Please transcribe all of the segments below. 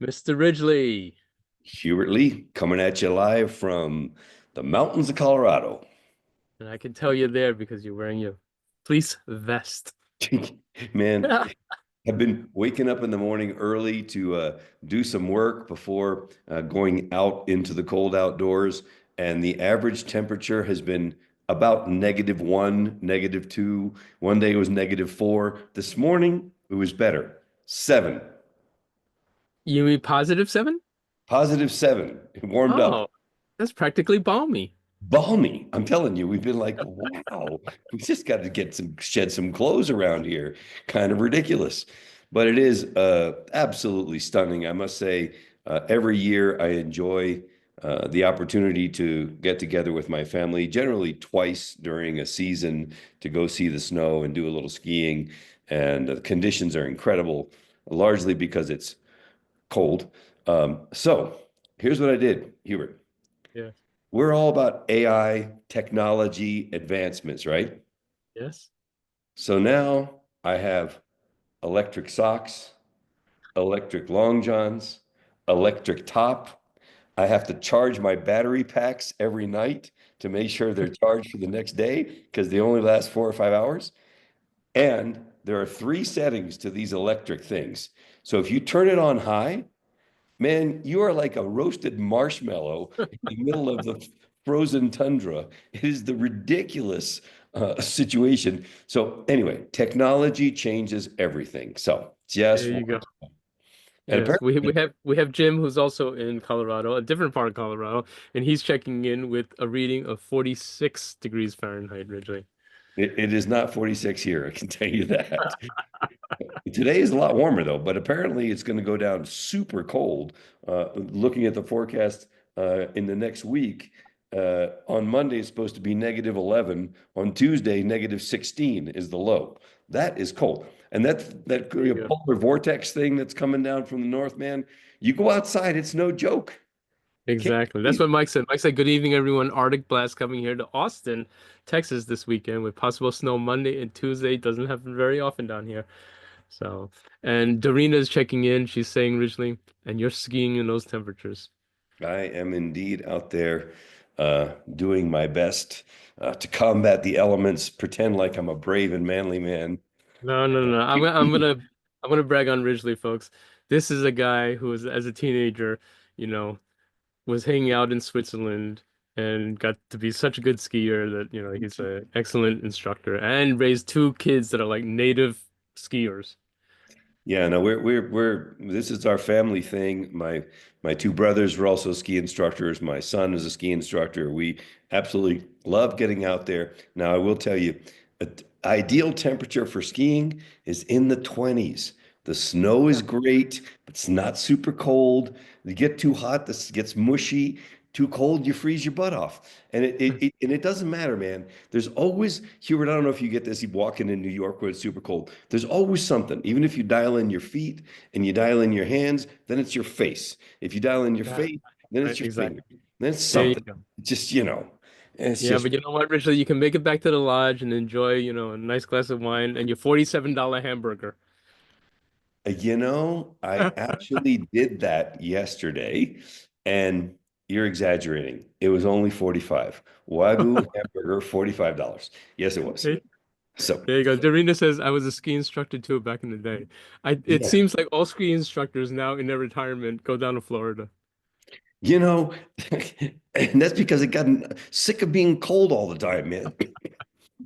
Mr. Ridgely. Hubert Lee coming at you live from the mountains of Colorado. And I can tell you're there because you're wearing your fleece vest. Man, I've been waking up in the morning early to do some work before going out into the cold outdoors. And the average temperature has been about -1, -2. One day it was -4. This morning it was better. 7, You mean +7? +7. It warmed up. Oh, that's practically balmy. Balmy. I'm telling you, we've been like, wow, we just got to shed some clothes around here. Kind of ridiculous. But it is absolutely stunning. I must say, every year I enjoy the opportunity to get together with my family, generally twice during a season to go see the snow and do a little skiing. And the conditions are incredible, largely because it's cold. So here's what I did, Hubert. Yeah. We're all about AI technology advancements, right? Yes. So now I have electric socks, electric long johns, electric top. I have to charge my battery packs every night to make sure they're charged for the next day because they only last 4 or 5 hours. And there are three settings to these electric things. So if you turn it on high, man, you are like a roasted marshmallow in the middle of the frozen tundra. It is the ridiculous situation. So, anyway, technology changes everything. So, There just you go. and Yes. We apparently, we have we have Jim who's also in Colorado, a different part of Colorado, and he's checking in with a reading of 46 degrees Fahrenheit, Ridgely. it is not 46 here. I can tell you that. Today is a lot warmer though, but apparently it's going to go down super cold. Looking at the forecast in the next week, on Monday it's supposed to be -11. On Tuesday, -16 is the low. That is cold. And that There you go. polar vortex thing that's coming down from the north, man, you go outside, it's no joke. Can't Exactly. That's believe what Mike said. Mike said, "Good evening, everyone. Arctic blast coming here to Austin, Texas this weekend with possible snow Monday and Tuesday. Doesn't happen very often down here." So, and Dorina's checking in. She's saying originally, and you're skiing in those temperatures. I am indeed out there doing my best to combat the elements, pretend like I'm a brave and manly man. No, no, no. I'm gonna brag on Ridgely, folks. This is a guy who was, as a teenager, you know, was hanging out in Switzerland and got to be such a good skier that, he's an excellent instructor and raised two kids that are like native skiers. Yeah, no, we're this is our family thing. My two brothers were also ski instructors. My son is a ski instructor. We absolutely love getting out there. Now, I will tell you, ideal temperature for skiing is in the 20s. The snow is great, but it's not super cold. You get too hot, this gets mushy. Too cold, you freeze your butt off. And it doesn't matter, man. There's always, Hubert, I don't know if you get this, you walking in New York where it's super cold. There's always something. Even if you dial in your feet and you dial in your hands, then it's your face. If you dial in your Yeah, face, then it's right, your finger. exactly. Then it's There you something. go. Just, it's Yeah, just, but you know what, Richard? You can make it back to the lodge and enjoy, a nice glass of wine and your $47 hamburger. I actually did that yesterday, and you're exaggerating. It was only 45. Wagyu hamburger, $45. Yes, it was. There So, there you go. Darina says I was a ski instructor too back in the day. It yeah, seems like all ski instructors now in their retirement go down to Florida. you know, and that's because it got sick of being cold all the time, man.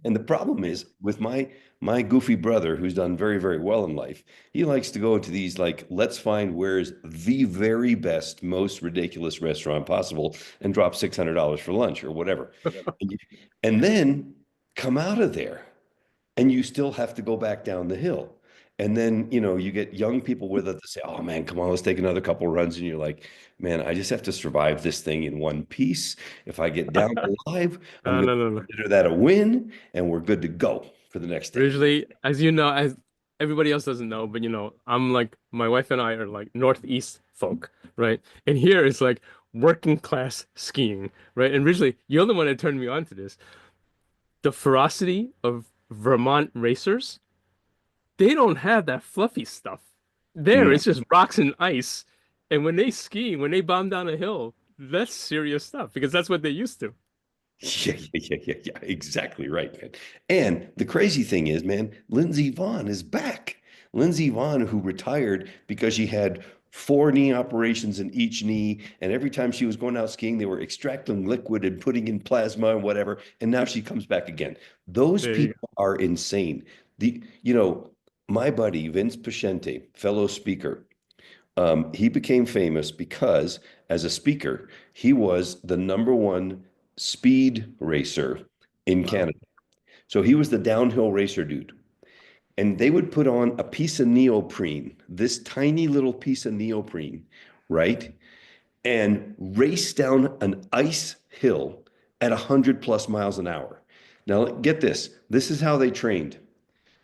And the problem is with my goofy brother, who's done very, very well in life, he likes to go into these like, let's find where's the very best, most ridiculous restaurant possible and drop $600 for lunch or whatever. And, you- and then come out of there and you still have to go back down the hill. And then, you get young people with it that say, oh man, come on, let's take another couple runs. And you're like, man, I just have to survive this thing in one piece. If I get down alive, I'm No, going no, to no, no. consider that a win and we're good to go for the next day. Originally, as you know, as everybody else doesn't know, but I'm like my wife and I are like Northeast folk, right? And here it's like working class skiing, right? And originally, you're the one that turned me on to this. The ferocity of Vermont racers, they don't have that fluffy stuff. There, No. it's just rocks and ice. And when they ski, when they bomb down a hill, that's serious stuff because that's what they used to. Yeah. Exactly right, man. And the crazy thing is, man, Lindsey Vonn is back. Lindsey Vonn, who retired because she had four knee operations in each knee, and every time she was going out skiing, they were extracting liquid and putting in plasma and whatever. And now she comes back again. Those There you people are insane. My buddy Vince Pascente, fellow speaker, he became famous because, as a speaker, he was the number one speed racer in go. Wow. Canada. So he was the downhill racer dude. And they would put on a piece of neoprene, this tiny little piece of neoprene, right? And race down an ice hill at 100 plus miles an hour. Now, get this. This is how they trained.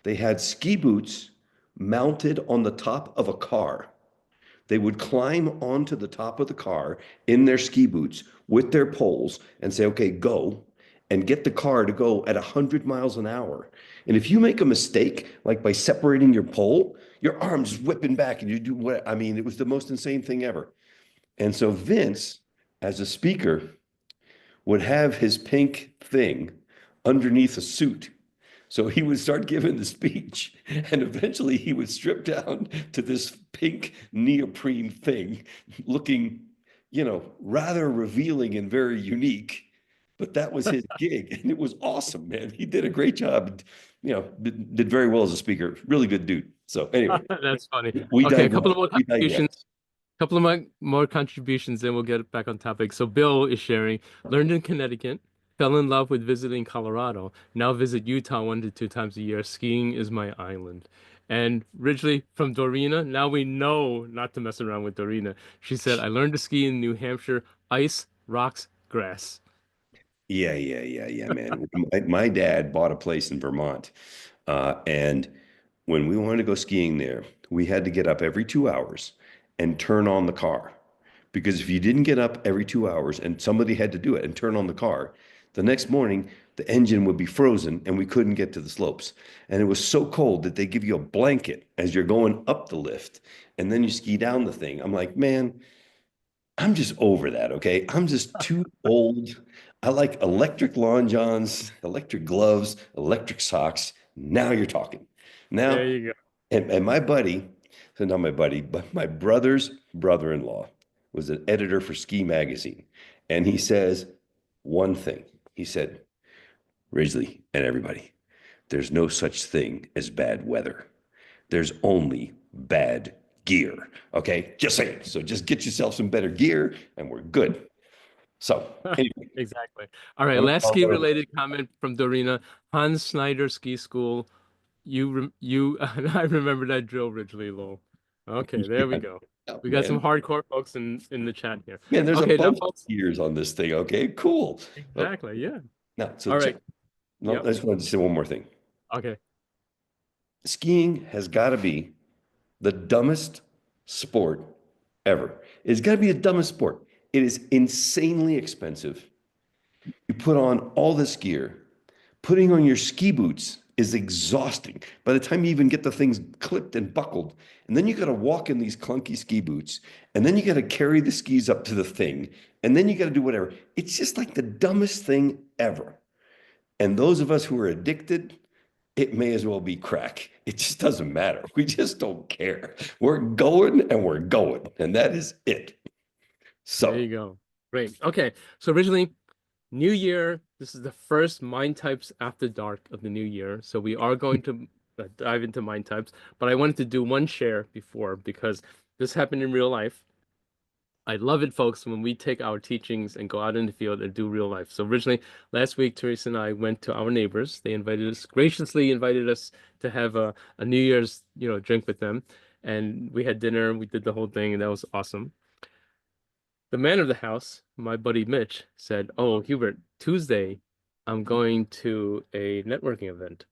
They had ski boots mounted on the top of a car. They would climb onto the top of the car in their ski boots with their poles and say, okay, go, and get the car to go at 100 miles an hour. And if you make a mistake, like by separating your pole, your arm's whipping back and you do what? I mean, it was the most insane thing ever. And so Vince, as a speaker, would have his pink thing underneath a suit. So he would start giving the speech, and eventually he would strip down to this pink neoprene thing, looking, rather revealing and very unique. But that was his gig, and it was awesome, man. He did a great job. Did very well as a speaker. Really good dude. So anyway, That's funny. we Okay, a digress. couple of more We digress. contributions. Couple of more contributions, then we'll get back on topic. So Bill is sharing, learned in Connecticut, fell in love with visiting Colorado. Now visit Utah 1 to 2 times a year. Skiing is my island. And Ridgely from Dorina, now we know not to mess around with Dorina. She said, I learned to ski in New Hampshire, ice, rocks, grass. Yeah, man. My dad bought a place in Vermont. And when we wanted to go skiing there, we had to get up every 2 hours and turn on the car. Because if you didn't get up every 2 hours and somebody had to do it and turn on the car, the next morning the engine would be frozen and we couldn't get to the slopes. And it was so cold that they give you a blanket as you're going up the lift and then you ski down the thing. I'm like, man, I'm just over that, okay? I'm just too old. I like electric lawn johns, electric gloves, electric socks. Now you're talking. There Now, you go. and my buddy, so not my buddy, but my brother's brother-in-law was an editor for Ski Magazine. And he says one thing. He said, Ridgely and everybody, there's no such thing as bad weather. There's only bad gear. Okay, just saying. So just get yourself some better gear and we're good. So anyway, Exactly. All right, I'm last ski related comment from Dorina. Hans Snyder Ski School. I remember that drill, Ridgely Lowell. Okay, there we yeah, go. oh, We got some man. hardcore folks in the chat here. Man, there's a Okay, now bunch of folks. gears on this thing. Okay, cool. Oh, Exactly, yeah. now, so All check. right. No, Yep. I just wanted to say one more thing. Okay. Skiing has got to be the dumbest sport ever. It's got to be the dumbest sport. It is insanely expensive. You put on all this gear. Putting on your ski boots is exhausting. By the time you even get the things clipped and buckled, and then you got to walk in these clunky ski boots, and then you got to carry the skis up to the thing, and then you got to do whatever. It's just like the dumbest thing ever. And those of us who are addicted, it may as well be crack. It just doesn't matter. We just don't care. We're going and we're going, and that is it. There So, you go. Great. Okay. So originally, New Year. This is the first mind types after dark of the new year. So we are going to dive into mind types, but I wanted to do one share before because this happened in real life. I love it, folks, when we take our teachings and go out in the field and do real life. So originally, last week, Teresa and I went to our neighbors. They graciously invited us to have a New Year's, drink with them. And we had dinner, we did the whole thing, and that was awesome. The man of the house, my buddy Mitch, said, "Oh, Hubert, Tuesday, I'm going to a networking event."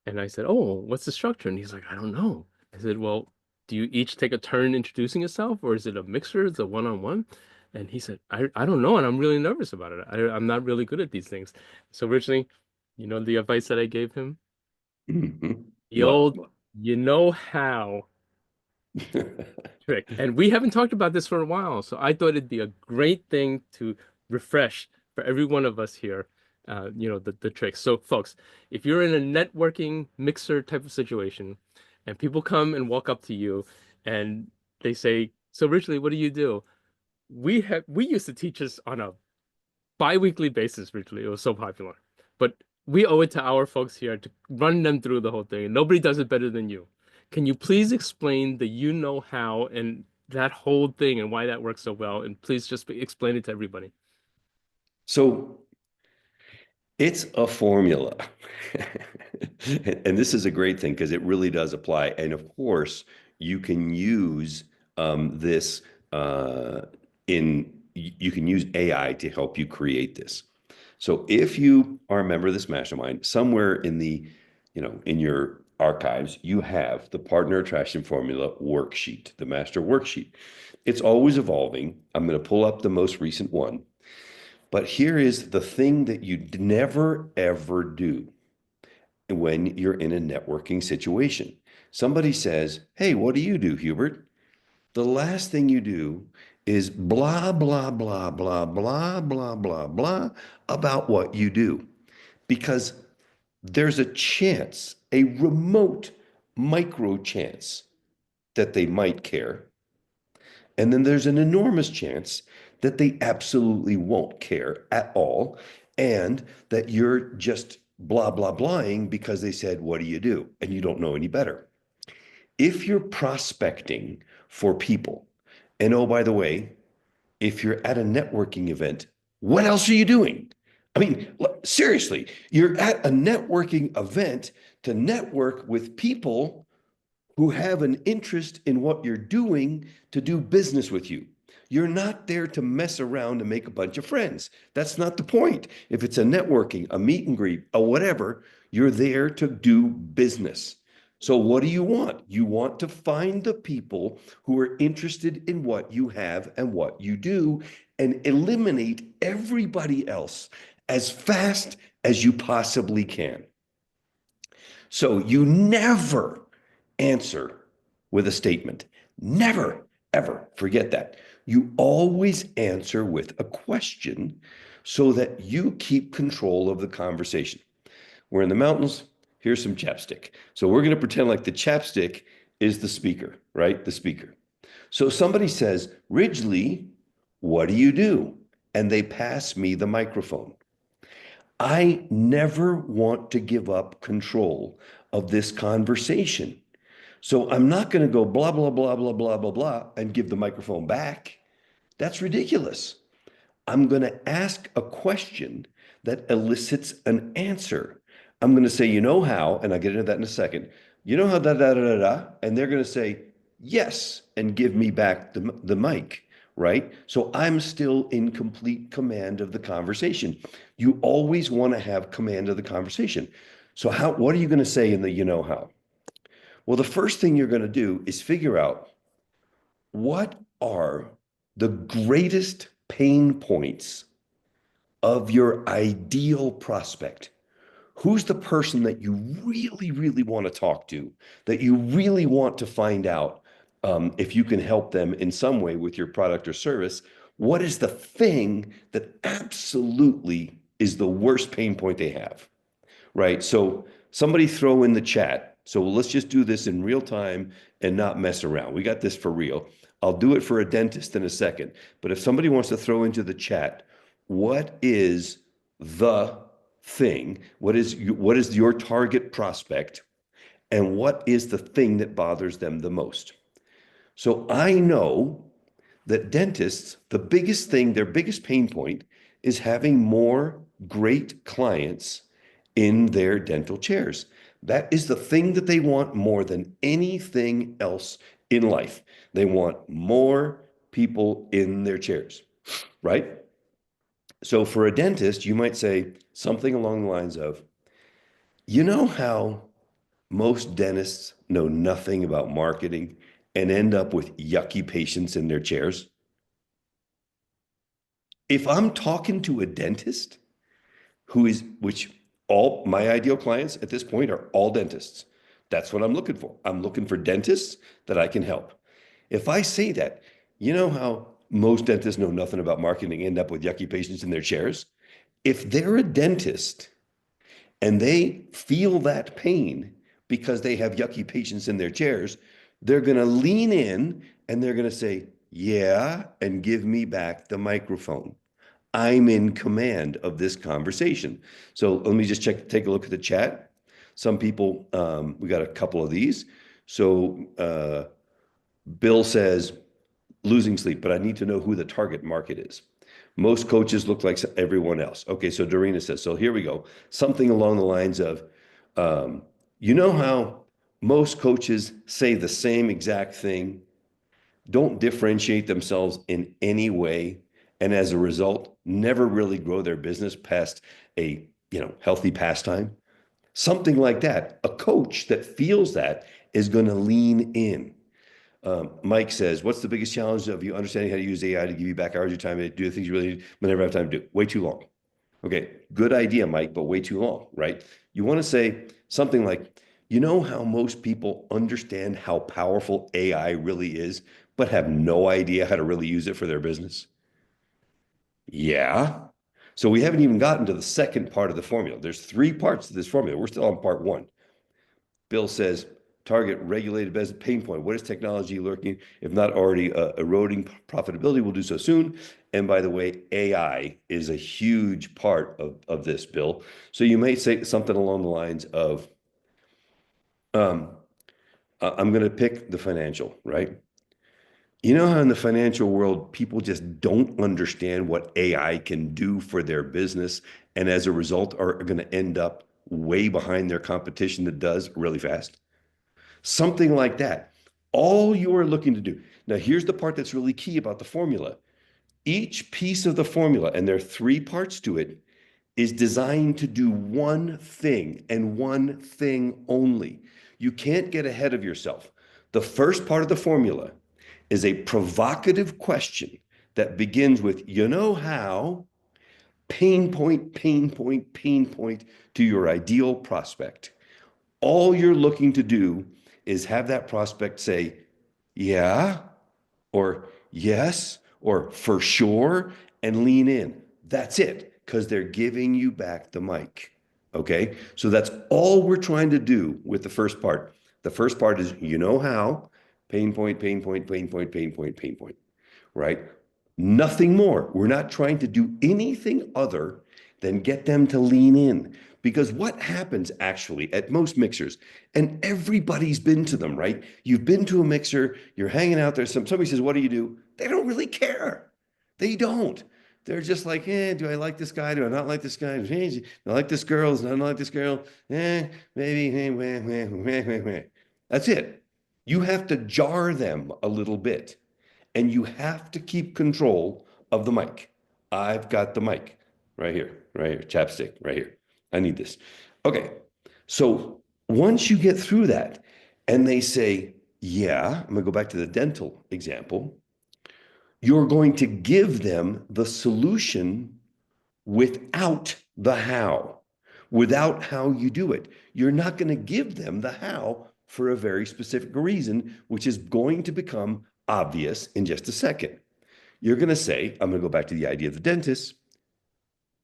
And I said, "Oh, what's the structure?" And he's like, "I don't know." I said, "Well, do you each take a turn introducing yourself, or is it a mixer? It's a one-on-one?" And he said, I don't know, and I'm really nervous about it. I'm not really good at these things. So originally, the advice that I gave him? mhm. The What? old, you know how. trick. And we haven't talked about this for a while, so I thought it'd be a great thing to refresh for every one of us here, the tricks. So, folks, if you're in a networking mixer type of situation and people come and walk up to you and they say, "So, Richly, what do you do?" We used to teach us on a bi-weekly basis, Richly. It was so popular. But we owe it to our folks here to run them through the whole thing. And nobody does it better than you. Can you please explain the you know how and that whole thing and why that works so well? And please just explain it to everybody. So it's a formula. And this is a great thing because it really does apply. And of course, you can use this you can use AI to help you create this. So if you are a member of this mastermind, somewhere in your archives, you have the Partner Attraction Formula worksheet, the master worksheet. It's always evolving. I'm going to pull up the most recent one. But here is the thing that you never, ever do when you're in a networking situation. Somebody says, "Hey, what do you do, Hubert?" The last thing you do is blah, blah, blah, blah, blah, blah, blah, blah about what you do. Because there's a chance, a remote micro chance that they might care. And then there's an enormous chance that they absolutely won't care at all. And that you're just blah, blah, blahing because they said, "What do you do?" And you don't know any better. If you're prospecting for people, and oh, by the way, if you're at a networking event, what else are you doing? I mean, seriously, you're at a networking event to network with people who have an interest in what you're doing to do business with you. You're not there to mess around and make a bunch of friends. That's not the point. If it's a networking, a meet and greet, or whatever, you're there to do business. So what do you want? You want to find the people who are interested in what you have and what you do and eliminate everybody else as fast as you possibly can. So you never answer with a statement. Never, ever forget that. You always answer with a question so that you keep control of the conversation. We're in the mountains. Here's some chapstick. So we're going to pretend like the chapstick is the speaker, right? The speaker. So somebody says, "Ridgely, what do you do?" And they pass me the microphone. I never want to give up control of this conversation. So I'm not going to go blah, blah, blah, blah, blah, blah, blah, and give the microphone back. That's ridiculous. I'm going to ask a question that elicits an answer. I'm going to say, "You know how," and I'll get into that in a second. "You know how da da da da da," and they're going to say, "Yes," and give me back the mic, right? So I'm still in complete command of the conversation. You always want to have command of the conversation. So what are you going to say in the "you know how"? Well, the first thing you're going to do is figure out what are the greatest pain points of your ideal prospect. Who's the person that you really, really want to talk to, that you really want to find out if you can help them in some way with your product or service? What is the thing that absolutely is the worst pain point they have? Right? So somebody throw in the chat. So let's just do this in real time and not mess around. We got this for real. I'll do it for a dentist in a second. But if somebody wants to throw into the chat, what is the thing? What is your target prospect? And what is the thing that bothers them the most? So I know that dentists, the biggest thing, their biggest pain point is having more great clients in their dental chairs. That is the thing that they want more than anything else in life. They want more people in their chairs, right? So for a dentist, you might say something along the lines of, "You know how most dentists know nothing about marketing and end up with yucky patients in their chairs?" If I'm talking to a dentist which all my ideal clients at this point are all dentists. That's what I'm looking for. I'm looking for dentists that I can help. If I say that, you know how most dentists know nothing about marketing, end up with yucky patients in their chairs? If they're a dentist and they feel that pain because they have yucky patients in their chairs, they're going to lean in and they're going to say, yeah, and give me back the microphone. I'm in command of this conversation. So let me just take a look at the chat. Some people, we got a couple of these. So Bill says, losing sleep, but I need to know who the target market is. Most coaches look like everyone else. Okay, so Dorina says, so here we go. Something along the lines of, um, you know how most coaches say the same exact thing, don't differentiate themselves in any way, and as a result, never really grow their business past a healthy pastime. Something like that. A coach that feels that is going to lean in. Mike says, what's the biggest challenge of you understanding how to use AI to give you back hours of your time to do the things you really need, but never have time to do? Way too long. Okay, good idea, Mike, but way too long, right? You want to say something like, you know how most people understand how powerful AI really is, but have no idea how to really use it for their business? Yeah. So we haven't even gotten to the second part of the formula. There's three parts to this formula. We're still on part one. Bill says, target regulated business pain point. What is technology lurking, if not already eroding profitability? Will do so soon. And by the way, AI is a huge part of this, Bill. So you may say something along the lines of, um, I'm going to pick the financial, right? You know how in the financial world, people just don't understand what AI can do for their business, and as a result, are going to end up way behind their competition that does really fast? Something like that. All you are looking to do. Now, here's the part that's really key about the formula. Each piece of the formula, and there are three parts to it, is designed to do one thing and one thing only. You can't get ahead of yourself. The first part of the formula is a provocative question that begins with, you know how, pain point, pain point, pain point to your ideal prospect. All you're looking to do is have that prospect say, yeah, or yes, or for sure, and lean in. That's it, because they're giving you back the mic. Okay. So that's all we're trying to do with the first part. The first part is, you know how, pain point, pain point, pain point, pain point, pain point, right? Nothing more. We're not trying to do anything other than get them to lean in. Because what happens actually at most mixers, and everybody's been to them, right? You've been to a mixer, you're hanging out there, somebody says, what do you do? They don't really care. They don't. They're just like, do I like this guy? Do I not like this guy? Do I like this girl? Do I not like this girl? Maybe. That's it. You have to jar them a little bit, and you have to keep control of the mic. I've got the mic right here, chapstick right here. I need this. Okay. So once you get through that and they say, yeah, I'm going to go back to the dental example, you're going to give them the solution without the how, without how you do it. You're not going to give them the how for a very specific reason, which is going to become obvious in just a second. You're going to say, I'm going to go back to the idea of the dentist.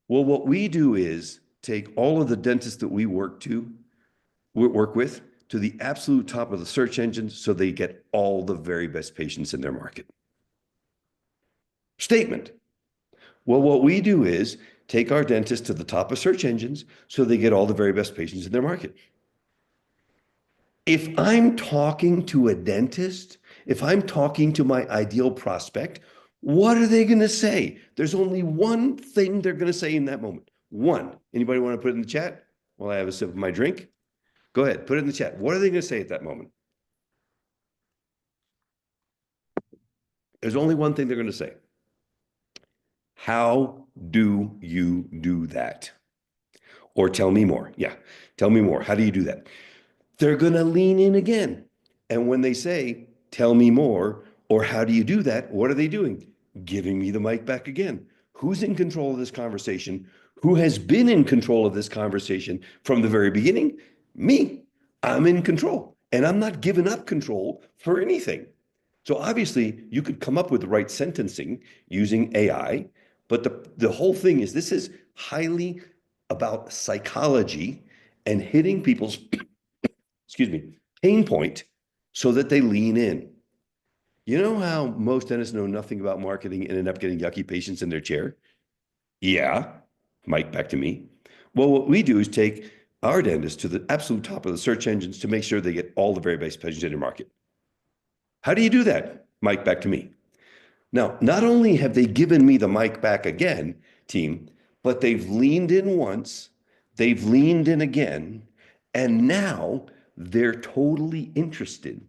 Well, what we do is take all of the dentists that we work with to the absolute top of the search engines so they get all the very best patients in their market. Statement. Well, what we do is take our dentists to the top of search engines so they get all the very best patients in their market. If I'm talking to a dentist, if I'm talking to my ideal prospect, what are they going to say? There's only one thing they're going to say in that moment. One. Anybody want to put it in the chat while I have a sip of my drink? Go ahead, put it in the chat. What are they going to say at that moment? There's only one thing they're going to say. How do you do that? Or tell me more. Yeah, tell me more. How do you do that? They're going to lean in again. And when they say, tell me more, or how do you do that? What are they doing? Giving me the mic back again. Who's in control of this conversation? Who has been in control of this conversation from the very beginning? Me. I'm in control. And I'm not giving up control for anything. So obviously, you could come up with the right sentencing using AI, but the whole thing is this is highly about psychology and hitting people's, excuse me, pain point so that they lean in. You know how most dentists know nothing about marketing and end up getting yucky patients in their chair? Yeah. Mike, back to me. Well, what we do is take our dentists to the absolute top of the search engines to make sure they get all the very best patients in their market. How do you do that? Mike, back to me. Now, not only have they given me the mic back again, team, but they've leaned in once, they've leaned in again, and now they're totally interested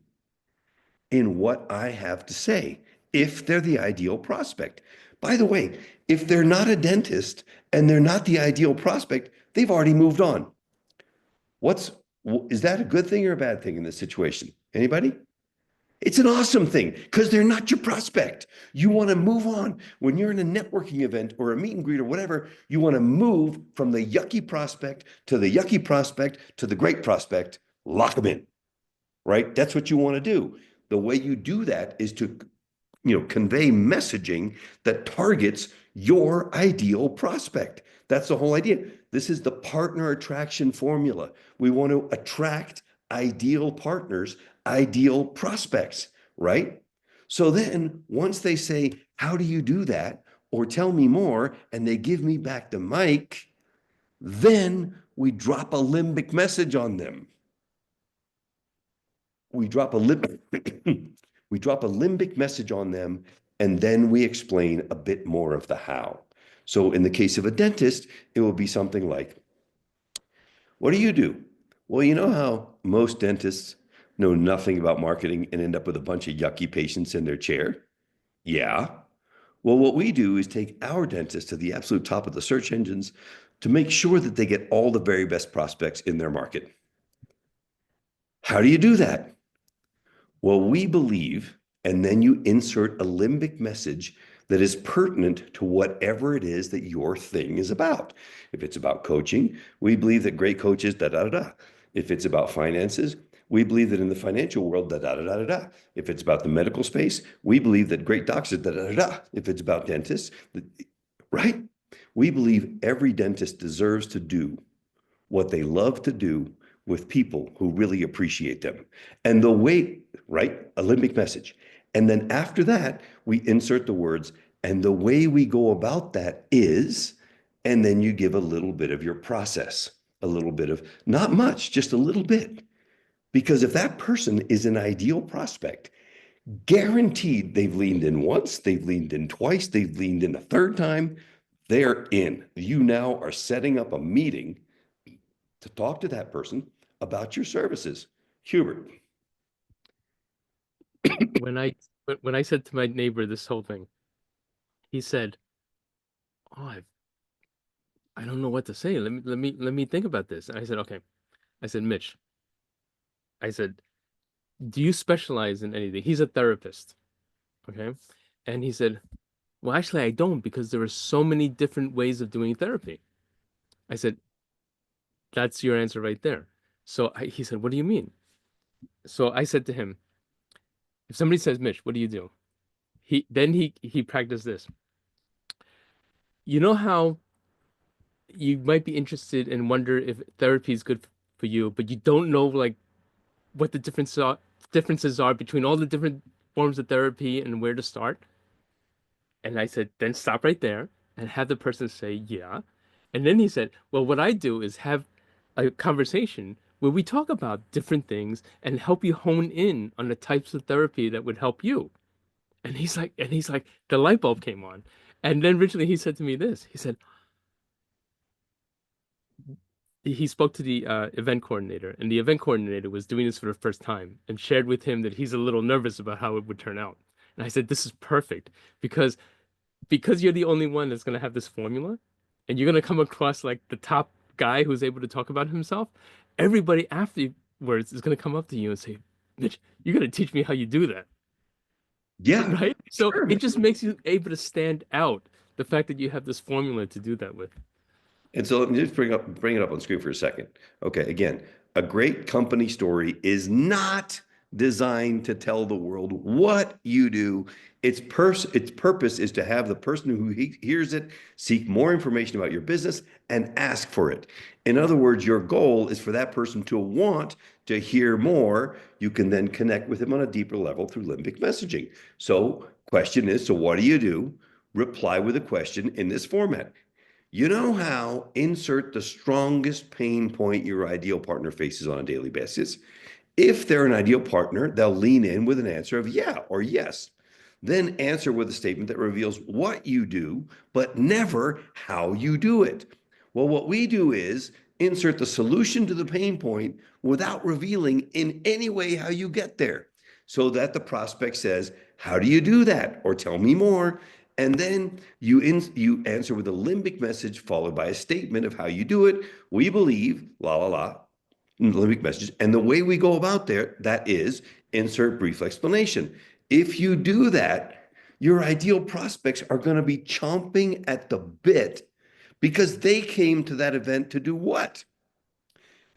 in what I have to say if they're the ideal prospect. By the way, if they're not a dentist and they're not the ideal prospect, they've already moved on. What's is that a good thing or a bad thing in this situation? Anybody? It's an awesome thing because they're not your prospect. You want to move on. When you're in a networking event or a meet and greet or whatever, you want to move from the yucky prospect to the yucky prospect to the great prospect. Lock them in, right? That's what you want to do. The way you do that is to convey messaging that targets your ideal prospect. That's the whole idea. This is the partner attraction formula. We want to attract ideal partners, ideal prospects, right? So then once they say, how do you do that? Or tell me more, and they give me back the mic, then we drop a limbic message on them. We drop a limbic, we drop a limbic message on them, and then we explain a bit more of the how. So in the case of a dentist, it will be something like, what do you do? Well, you know how most dentists know nothing about marketing and end up with a bunch of yucky patients in their chair? Yeah. Well, what we do is take our dentists to the absolute top of the search engines to make sure that they get all the very best prospects in their market. How do you do that? Well, we believe, and then you insert a limbic message that is pertinent to whatever it is that your thing is about. If it's about coaching, we believe that great coaches, da da da da. If it's about finances, we believe that in the financial world, da da da da da da. If it's about the medical space, we believe that great doctors, da da da da. If it's about dentists, right? We believe every dentist deserves to do what they love to do with people who really appreciate them. And the way, right? A limbic message. And then after that, we insert the words, and the way we go about that is, and then you give a little bit of your process, a little bit of, not much, just a little bit. Because if that person is an ideal prospect, guaranteed they've leaned in once, they've leaned in twice, they've leaned in a third time, they're in. You now are setting up a meeting to talk to that person about your services. Hubert. When I when I said to my neighbor this whole thing, he said, "Oh, I don't know what to say. Let me think about this." And I said, "Okay." I said, "Mitch," I said, "Do you specialize in anything?" He's a therapist, okay? And he said, "Well, actually, I don't because there are so many different ways of doing therapy." I said, "That's your answer right there." He said, "What do you mean?" So I said to him, "If somebody says, 'Mitch, what do you do?'" He practiced this. You know how you might be interested and wonder if therapy is good for you, but you don't know like what the differences are between all the different forms of therapy and where to start. And I said, then stop right there and have the person say, yeah. And then he said, well, what I do is have a conversation where we talk about different things and help you hone in on the types of therapy that would help you. And he's like, the light bulb came on. And then originally he said to me this, he said, he spoke to the event coordinator, and the event coordinator was doing this for the first time and shared with him that he's a little nervous about how it would turn out. And I said, this is perfect because you're the only one that's going to have this formula, and you're going to come across like the top guy who's able to talk about himself. Everybody afterwards is going to come up to you and say, Mitch, you're going to teach me how you do that, Yeah, right? So sure. it just makes you able to stand out, the fact that you have this formula to do that with. And so let me just bring it up on screen for a second. Okay, again, a great company story is not designed to tell the world what you do. Its purpose is to have the person who hears it seek more information about your business and ask for it. In other words, your goal is for that person to want to hear more. You can then connect with them on a deeper level through limbic messaging. So, question is, so what do you do? Reply with a question in this format. You know how insert the strongest pain point your ideal partner faces on a daily basis. If they're an ideal partner, they'll lean in with an answer of yeah or yes. Then answer with a statement that reveals what you do, but never how you do it. Well, what we do is insert the solution to the pain point without revealing in any way how you get there, so that the prospect says, how do you do that? Or tell me more. And then you answer with a limbic message followed by a statement of how you do it. We believe, la la la, limbic message. And the way we go about that is insert brief explanation. If you do that, your ideal prospects are going to be chomping at the bit because they came to that event to do what?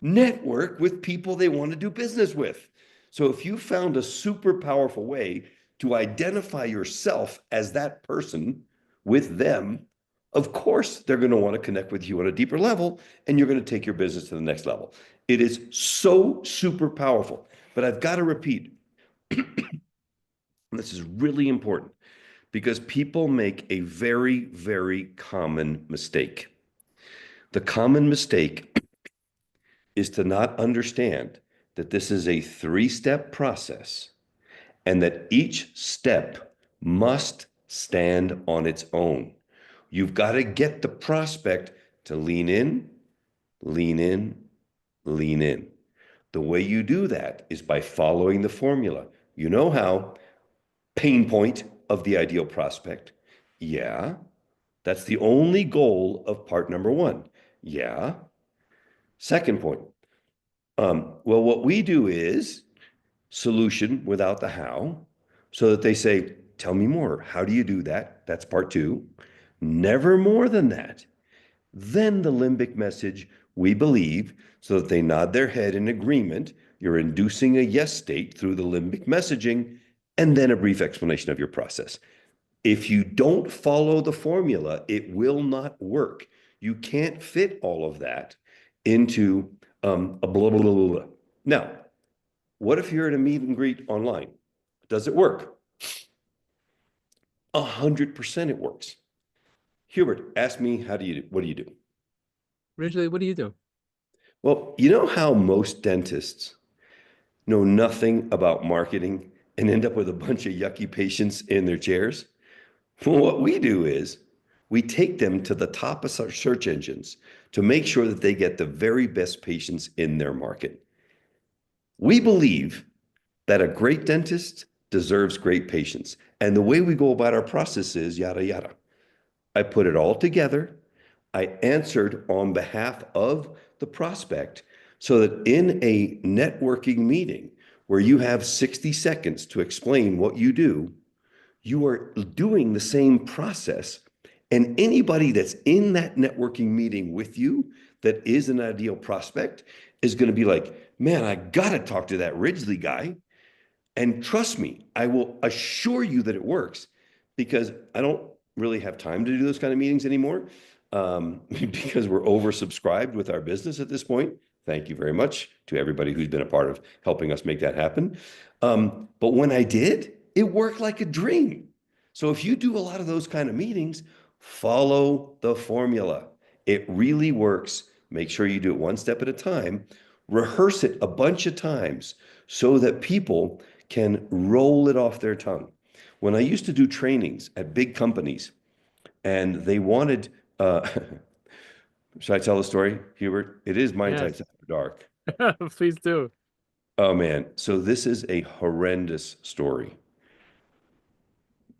Network with people they want to do business with. So if you found a super powerful way to identify yourself as that person with them, of course, they're going to want to connect with you on a deeper level, and you're going to take your business to the next level. It is so super powerful. But I've got to repeat, this is really important because people make a very, very common mistake. The common mistake is to not understand that this is a three-step process and that each step must stand on its own. You've got to get the prospect to lean in, lean in, lean in. The way you do that is by following the formula. You know how? Pain point of the ideal prospect. Yeah. That's the only goal of part number one. Yeah. Second point. Well, what we do is solution without the how, so that they say, tell me more. How do you do that? That's part two. Never more than that. Then the limbic message, we believe, so that they nod their head in agreement. You're inducing a yes state through the limbic messaging, and then a brief explanation of your process. If you don't follow the formula, it will not work. You can't fit all of that into a blah, blah, blah, blah, blah. Now, what if you're at a meet and greet online? Does it work? 100% it works. Hubert, ask me, what do you do? Ridgely, what do you do? Well, you know how most dentists know nothing about marketing and end up with a bunch of yucky patients in their chairs? Well, what we do is we take them to the top of search engines to make sure that they get the very best patients in their market. We believe that a great dentist deserves great patients. And the way we go about our process is yada, yada. I put it all together. I answered on behalf of the prospect so that in a networking meeting where you have 60 seconds to explain what you do, you are doing the same process. And anybody that's in that networking meeting with you that is an ideal prospect is going to be like, man, I got to talk to that Ridgely guy. And trust me, I will assure you that it works because I don't really have time to do those kind of meetings anymore because we're oversubscribed with our business at this point. Thank you very much to everybody who's been a part of helping us make that happen. But when I did, it worked like a dream. So if you do a lot of those kind of meetings, follow the formula. It really works. Make sure you do it one step at a time. Rehearse it a bunch of times so that people can roll it off their tongue. When I used to do trainings at big companies and they wanted, should I tell the story, Hubert? It is my time Yes, after dark. please do. Oh man, so this is a horrendous story.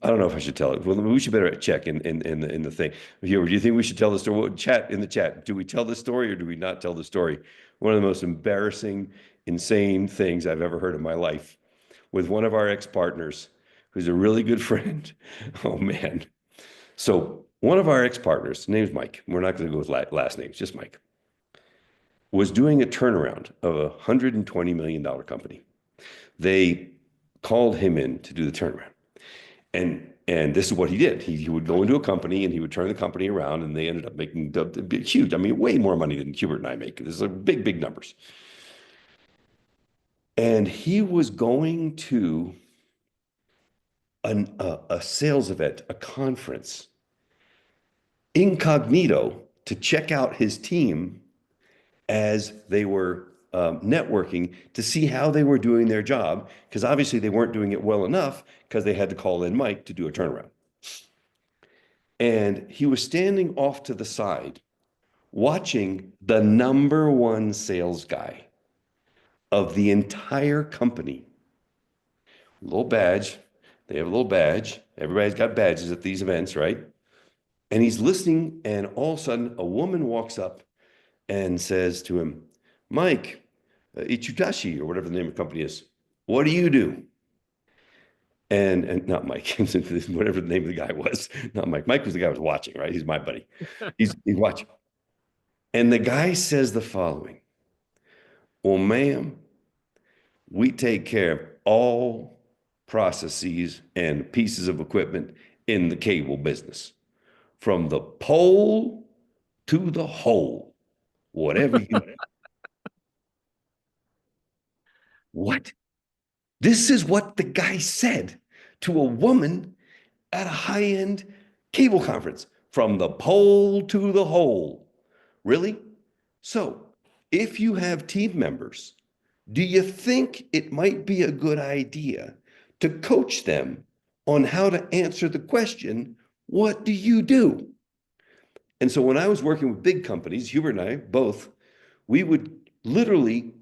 I don't know if I should tell it. Well, we should better check in the thing. Hubert, do you think we should tell the story? Well, chat in the chat. Do we tell the story or do we not tell the story? One of the most embarrassing, insane things I've ever heard in my life with one of our ex-partners who's a really good friend. Oh man. So one of our ex-partners, name's Mike. We're not going to go with last names, just Mike, was doing a turnaround of a $120 million company. They called him in to do the turnaround. And this is what he did. He would go into a company and he would turn the company around, and they ended up making huge. I mean, way more money than Hubert and I make. This is big, big numbers. And he was going to a sales event, a conference, incognito to check out his team as they were networking to see how they were doing their job, because obviously they weren't doing it well enough because they had to call in Mike to do a turnaround. And he was standing off to the side watching the number one sales guy of the entire company. Little badge. They have a little badge. Everybody's got badges at these events, right? And he's listening, and all of a sudden, a woman walks up and says to him, Mike, Ichutashi, or whatever the name of the company is, what do you do? And not Mike, whatever the name of the guy was, not Mike. Mike was the guy who was watching, right? He's my buddy. He's watching. And the guy says the following, well, ma'am, we take care of all processes and pieces of equipment in the cable business, from the pole to the hole, whatever you. What? This is what the guy said to a woman at a high-end cable conference, from the pole to the hole. Really? So, if you have team members, do you think it might be a good idea to coach them on how to answer the question, what do you do? And so when I was working with big companies, Hubert and I both, we would literally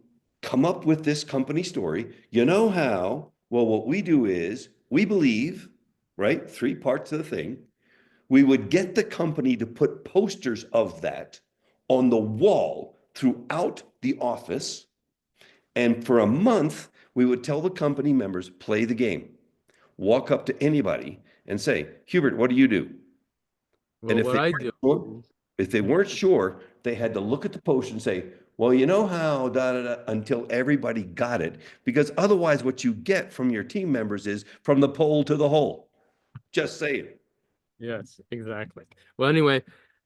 come up with this company story. You know how? Well, what we do is we believe, right? Three parts of the thing. We would get the company to put posters of that on the wall throughout the office. And for a month, we would tell the company members, play the game. Walk up to anybody and say, Hubert, what do you do? And Well, what I do, if they weren't sure, they had to look at the poster and say, well, you know how, da, da, da, until everybody got it. Because otherwise, what you get from your team members is from the pole to the hole. Just saying. yes, exactly. Well, anyway,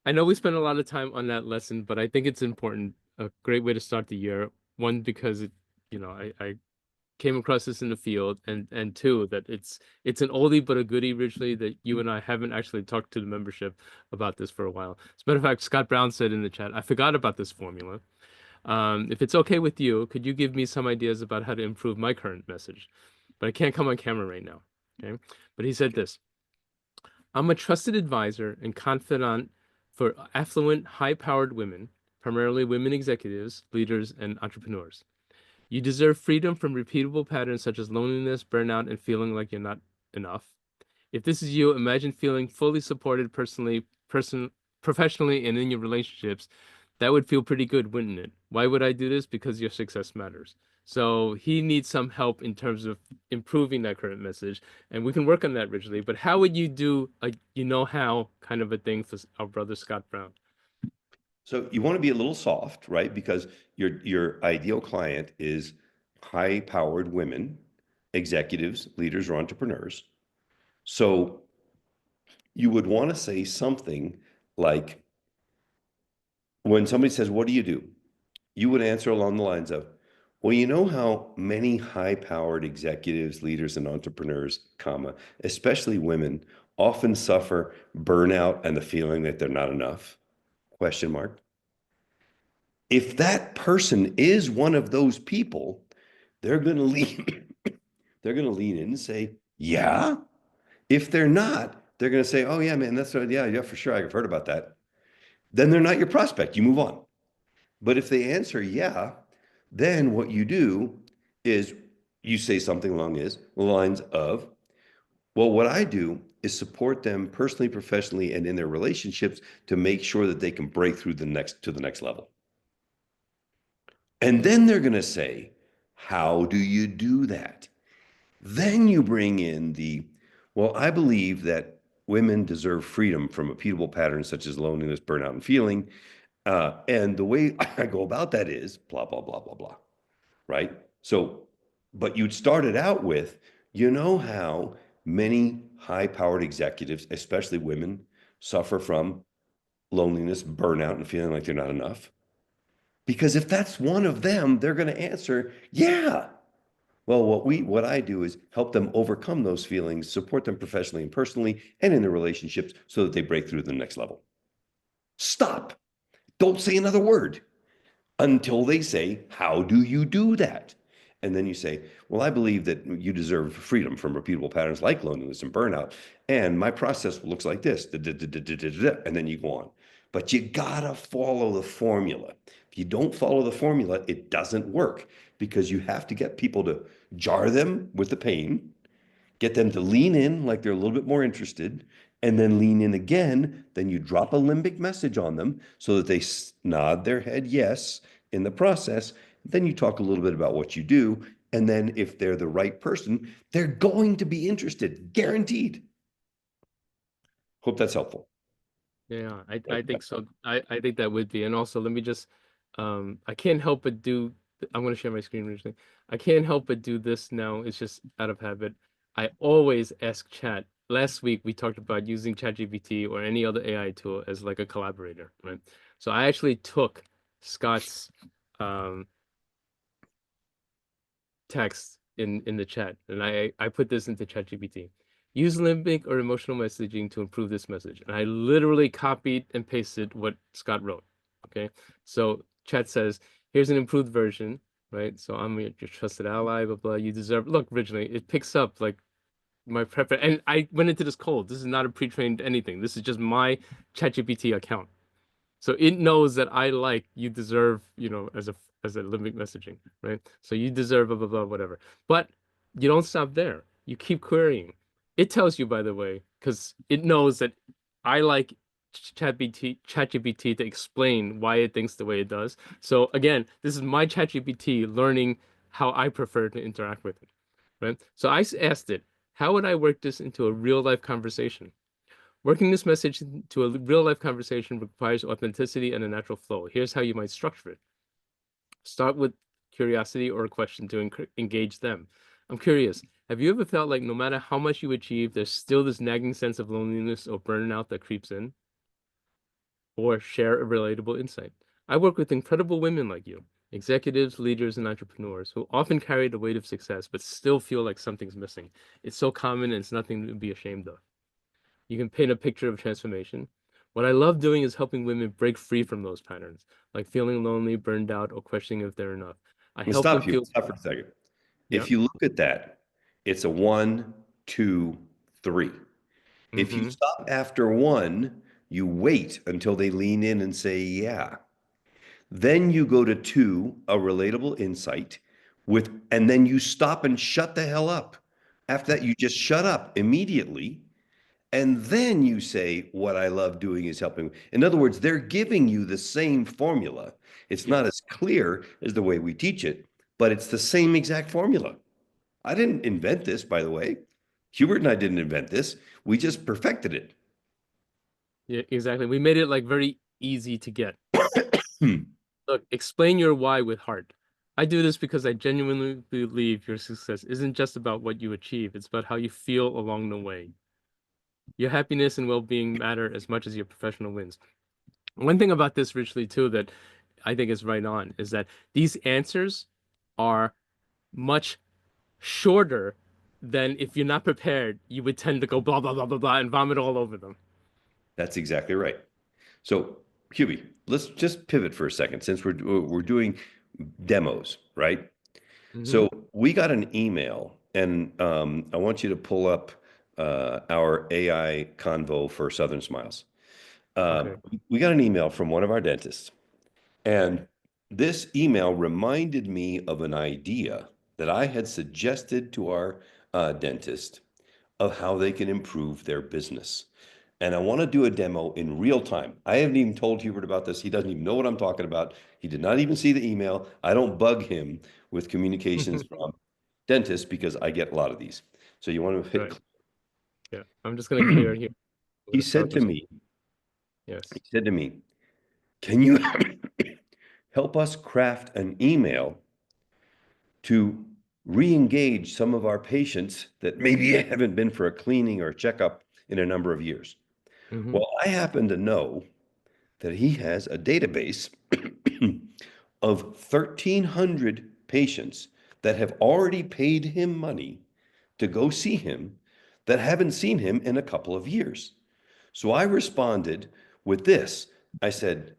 I know we spent a lot of time on that lesson, but I think it's important, a great way to start the year. One, because I came across this in the field, and two, that it's an oldie but a goodie, Ridgely, that you and I haven't actually talked to the membership about this for a while. As a matter of fact, Scott Brown said in the chat, I forgot about this formula. If it's okay with you, could you give me some ideas about how to improve my current message? But I can't come on camera right now. Okay. But he said this: I'm a trusted advisor and confidant for affluent, high-powered women, primarily women executives, leaders, and entrepreneurs. You deserve freedom from repeatable patterns such as loneliness, burnout, and feeling like you're not enough. If this is you, imagine feeling fully supported professionally, and in your relationships. That would feel pretty good, wouldn't it? Why would I do this? Because your success matters. So he needs some help in terms of improving that current message, and we can work on that originally. But how would you do a how kind of a thing for our brother Scott Brown? So you want to be a little soft, right? Because your ideal client is high-powered women, executives, leaders, or entrepreneurs. So you would want to say something like, when somebody says, what do? You would answer along the lines of, well, you know how many high-powered executives, leaders, and entrepreneurs, comma, especially women, often suffer burnout and the feeling that they're not enough? Question mark. If that person is one of those people, they're going to lean, they're going to lean in and say, yeah. If they're not, they're going to say, oh yeah, man, that's right. Yeah, for sure. I've heard about that. Then they're not your prospect. You move on. But if they answer yeah, then what you do is you say something along the lines of, well, what I do is support them personally, professionally, and in their relationships to make sure that they can break through to the next level. And then they're going to say, how do you do that? Then you bring in well, I believe that women deserve freedom from repeatable patterns such as loneliness, burnout, and feeling. And the way I go about that is blah, blah, blah, blah, blah, right? So But you'd started out with, you know how many high-powered executives, especially women, suffer from loneliness, burnout, and feeling like they're not enough? Because if that's one of them, they're going to answer, yeah. Well, what I do is help them overcome those feelings, support them professionally and personally, and in their relationships so that they break through to the next level. Stop. Don't say another word until they say, how do you do that? And then you say, well, I believe that you deserve freedom from repeatable patterns like loneliness and burnout. And my process looks like this. And then you go on. But you gotta follow the formula. If you don't follow the formula, it doesn't work because you have to get people to jar them with the pain, get them to lean in like they're a little bit more interested, and then lean in again. Then you drop a limbic message on them so that they nod their head yes in the process. Then you talk a little bit about what you do. And then if they're the right person, they're going to be interested, guaranteed. Hope that's helpful. Yeah, I think so. I think that would be. And also, let me just, I can't help but do. I'm going to share my screen recently. I can't help but do this now. It's just out of habit. I always ask chat. Last week we talked about using ChatGPT or any other AI tool as like a collaborator, right? So I actually took Scott's um text in the chat, and I put this into ChatGPT. Use limbic or emotional messaging to improve this message. And I literally copied and pasted what Scott wrote. Okay, so chat says, "Here's an improved version." Right, so I'm your trusted ally. Blah blah. You deserve. Look, originally it picks up like my prep, and I went into this cold. This is not a pre-trained anything. This is just my ChatGPT account. So it knows that I like you deserve, as a limbic messaging, right? So you deserve blah blah blah whatever. But you don't stop there. You keep querying. It tells you, by the way, because it knows that I like ChatGPT to explain why it thinks the way it does. So again, this is my ChatGPT learning how I prefer to interact with it, right? So I asked it, how would I work this into a real life conversation? Working this message into a real life conversation requires authenticity and a natural flow. Here's how you might structure it. Start with curiosity or a question to engage them. I'm curious, have you ever felt like no matter how much you achieve, there's still this nagging sense of loneliness or burnout that creeps in? Or share a relatable insight. I work with incredible women like you, executives, leaders, and entrepreneurs who often carry the weight of success but still feel like something's missing. It's so common and it's nothing to be ashamed of. You can paint a picture of transformation. What I love doing is helping women break free from those patterns, like feeling lonely, burned out, or questioning if they're enough. I Let's help stop them you. feel, Stop for a second. yeah. If you look at that, it's a one, two, three. If you Mm-hmm. stop after one, you wait until they lean in and say, yeah. Then you go to two, a relatable insight and then you stop and shut the hell up. After that, you just shut up immediately. And then you say, what I love doing is helping. In other words, they're giving you the same formula. It's not as Yes. clear as the way we teach it, but it's the same exact formula. I didn't invent this, by the way. Hubert and I didn't invent this. We just perfected it. Yeah, exactly. We made it like very easy to get. Hmm. Look, explain your why with heart. I do this because I genuinely believe your success isn't just about what you achieve, it's about how you feel along the way. Your happiness and well-being matter as much as your professional wins. One thing about this, Richly, too, that I think is right on is that these answers are much shorter than if you're not prepared, you would tend to go blah, blah, blah, blah, blah, and vomit all over them. That's exactly right. So, Hubie, let's just pivot for a second since we're doing demos, right? Hmm. So we got an email, and I want you to pull up our AI convo for Southern Smiles. Okay. We got an email from one of our dentists, and this email reminded me of an idea that I had suggested to our dentist of how they can improve their business. And I want to do a demo in real time. I haven't even told Hubert about this. He doesn't even know what I'm talking about. He did not even see the email. I don't bug him with communications from dentists because I get a lot of these. So you want to hit. Right. Yeah. I'm just gonna clear here. I'm He gonna start said to this. me, he Yes. said to me, can you help us craft an email to re-engage some of our patients that maybe haven't been for a cleaning or a checkup in a number of years. Hmm. Well, I happen to know that he has a database of 1,300 patients that have already paid him money to go see him that haven't seen him in a couple of years. So I responded with this. I said,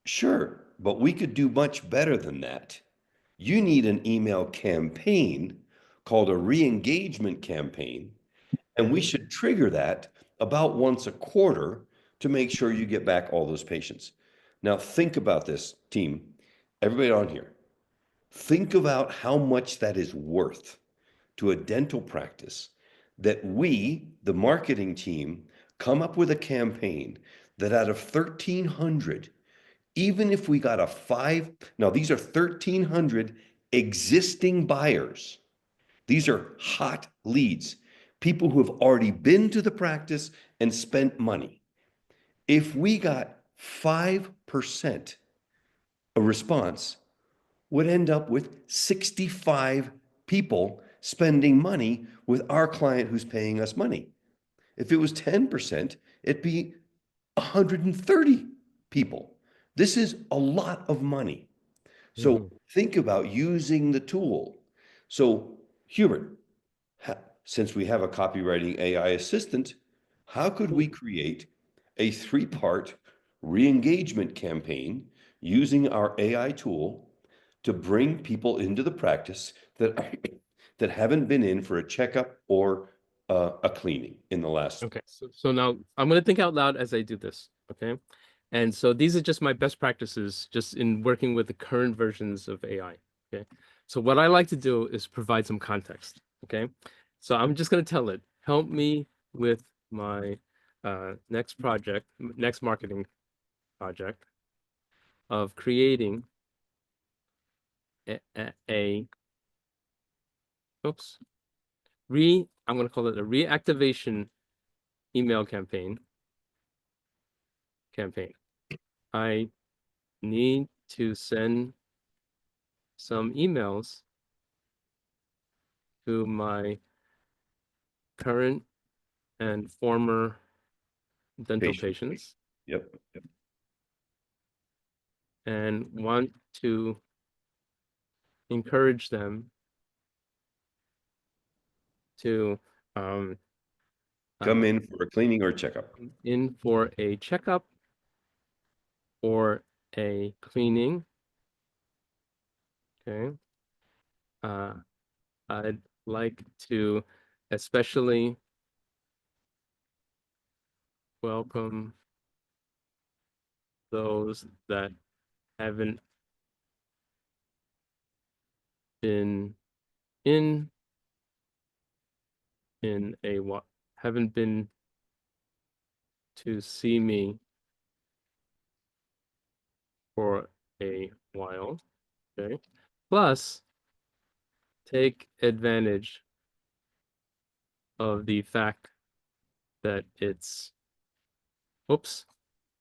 sure, but we could do much better than that. You need an email campaign called a re-engagement campaign, and we should trigger that about once a quarter to make sure you get back all those patients. Now, think about this, team, everybody on here. Think about how much that is worth to a dental practice that we, the marketing team, come up with a campaign that out of 1,300, even if we got a five, now these are 1,300 existing buyers. These are hot leads, people who have already been to the practice and spent money. If we got 5% a response, would end up with 65 people spending money with our client who's paying us money. If it was 10%, it'd be 130 people. This is a lot of money. So Hmm. think about using the tool. So, Hubert, since we have a copywriting AI assistant, how could we create a three-part re-engagement campaign using our AI tool to bring people into the practice that that haven't been in for a checkup or a cleaning in the last? Okay, so now I'm gonna think out loud as I do this. Okay. And so these are just my best practices just in working with the current versions of AI. Okay. So what I like to do is provide some context. Okay. So I'm just going to tell it, help me with my next project, next marketing project of creating a oops, I'm going to call it a reactivation email campaign. I need to send some emails to my current and former dental Patient. patients Yep. and want to encourage them to um, Come uh, in for a cleaning or checkup. in for a checkup or a cleaning. Okay. Uh, I'd like to especially welcome those that haven't been in a what haven't been to see me for a while. Okay. Plus, take advantage of the fact that oops,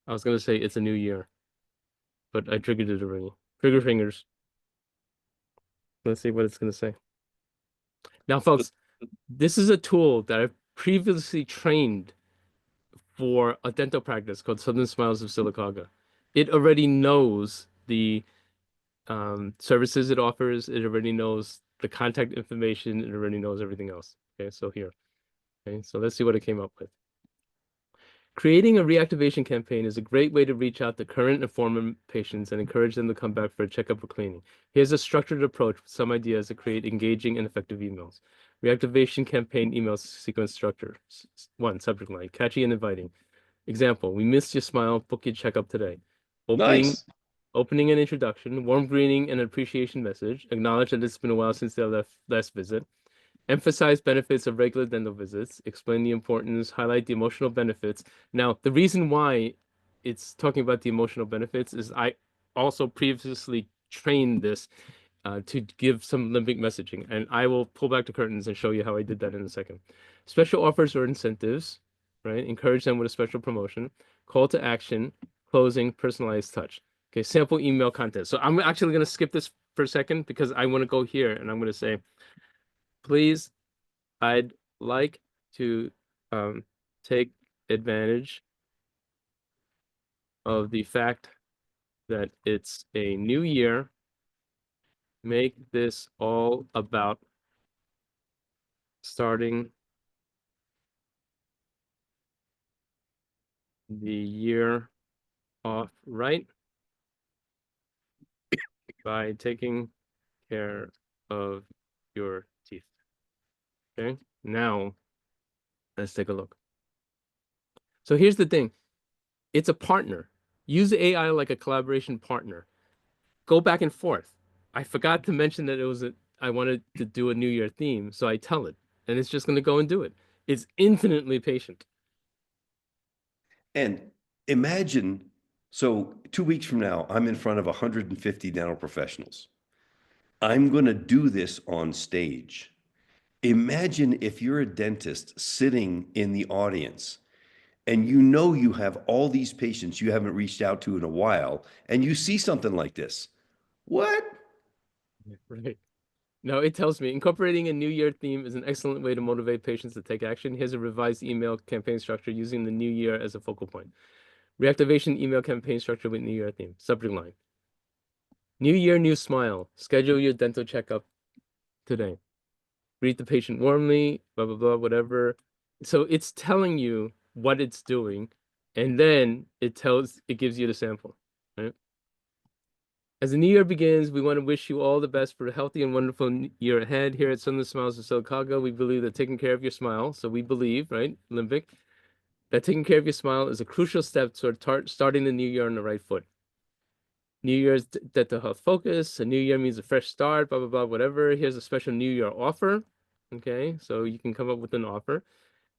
I was gonna say it's a new year, but I triggered it already. Trigger fingers. Let's see what it's gonna say. Now, folks, this is a tool that I've previously trained for a dental practice called Southern Smiles of Sylacauga. It already knows the services it offers. It already knows the contact information. It already knows everything else. Okay, so here. Okay, so let's see what it came up with. Creating a reactivation campaign is a great way to reach out to current and former patients and encourage them to come back for a checkup or cleaning. Here's a structured approach with some ideas to create engaging and effective emails. Reactivation campaign email sequence structure. One, subject line, catchy and inviting. Example, we missed your smile, book your checkup today. Opening, Nice. opening and introduction, warm greeting and appreciation message. Acknowledge that it's been a while since their last visit. Emphasize benefits of regular dental visits, explain the importance, highlight the emotional benefits. Now, the reason why it's talking about the emotional benefits is I also previously trained this to give some limbic messaging, and I will pull back the curtains and show you how I did that in a second. Special offers or incentives, right? Encourage them with a special promotion. Call to action, closing, personalized touch. Okay, sample email content. So I'm actually going to skip this for a second because I want to go here and I'm going to say, please, I'd like to take advantage of the fact that it's a new year. Make this all about starting the year off right by taking care of your teeth. Okay, now let's take a look. So here's the thing. It's a partner. Use AI like a collaboration partner. Go back and forth. I forgot to mention that I wanted to do a New Year theme, so I tell it, and it's just going to go and do it. It's infinitely patient. And imagine, so 2 weeks from now, I'm in front of 150 dental professionals. I'm going to do this on stage. Imagine if you're a dentist sitting in the audience and you know you have all these patients you haven't reached out to in a while, and you see something like this. What? Right. No, it tells me incorporating a New Year theme is an excellent way to motivate patients to take action. Here's a revised email campaign structure using the New Year as a focal point. Reactivation email campaign structure with New Year theme. Subject line. New Year, new smile. Schedule your dental checkup today. Greet the patient warmly, blah, blah, blah, whatever. So it's telling you what it's doing, and then it gives you the sample, right? As the new year begins, we want to wish you all the best for a healthy and wonderful year ahead. Here at Sunless Smiles of Silicaga, we believe that taking care of your smile, so we believe, right, limbic, that taking care of your smile is a crucial step toward starting the new year on the right foot. New Year's dental health focus. A new year means a fresh start, blah, blah, blah, whatever. Here's a special New Year offer. Okay, so you can come up with an offer.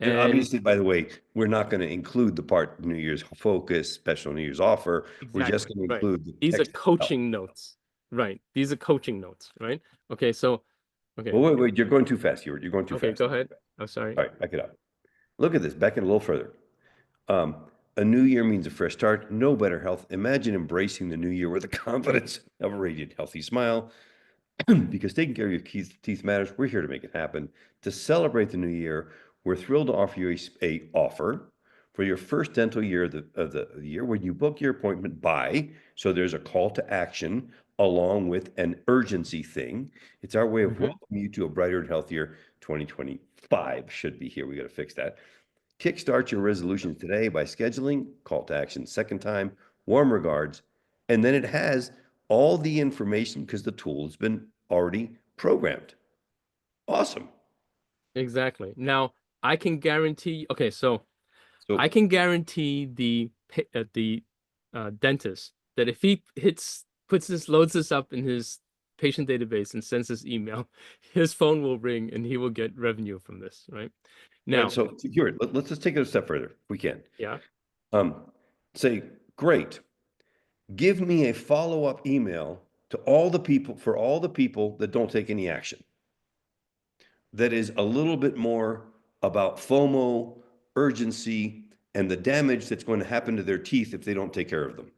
And And obviously, by the way, we're not going to include the part New Year's focus, special New Year's offer. We're just exactly, going to right. include the These are text itself. coaching notes. Right. These are coaching notes, right? Okay, so okay. Well, wait, you're going too fast, Hubert. You're going too Okay, go fast. ahead. I'm sorry. All right, back it up. Look at this, back it a little further. Um, a new year means a fresh start, no better health. Imagine embracing the new year with the confidence of a radiant, healthy smile. Because taking care of your teeth matters. We're here to make it happen. To celebrate the new year, we're thrilled to offer you a offer for your first dental year of the year when you book your appointment by. So there's a call to action along with an urgency thing. It's our way of Mhm. welcoming you to a brighter and healthier 2025 should be here. We got to fix that. Kickstart your resolutions today by scheduling call to action second time, warm regards, and then it has all the information because the tool has been already programmed. Awesome. Exactly. Now, I can guarantee, okay, so I So, can guarantee the dentist that if he loads this up in his patient database and sends this email, his phone will ring and he will get revenue from this, right? right. Now, So here, let's just take it a step further if we can. yeah, Um, Say, great. Give me a follow-up email to all the people that don't take any action. That is a little bit more about FOMO, urgency, and the damage that's going to happen to their teeth if they don't take care of them.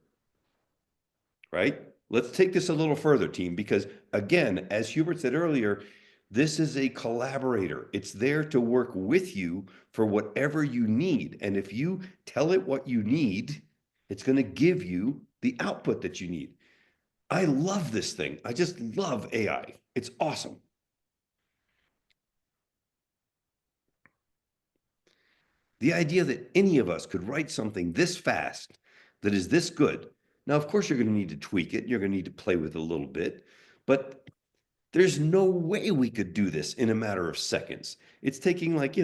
Right? Let's take this a little further, team, because again, as Hubert said earlier, this is a collaborator. It's there to work with you for whatever you need. And if you tell it what you need, it's going to give you the output that you need. I love this thing. I just love AI. It's awesome. The idea that any of us could write something this fast that is this good. Now, of course, you're going to need to tweak it. You're going to need to play with it a little bit, but there's no way we could do this in a matter of seconds. It's taking like,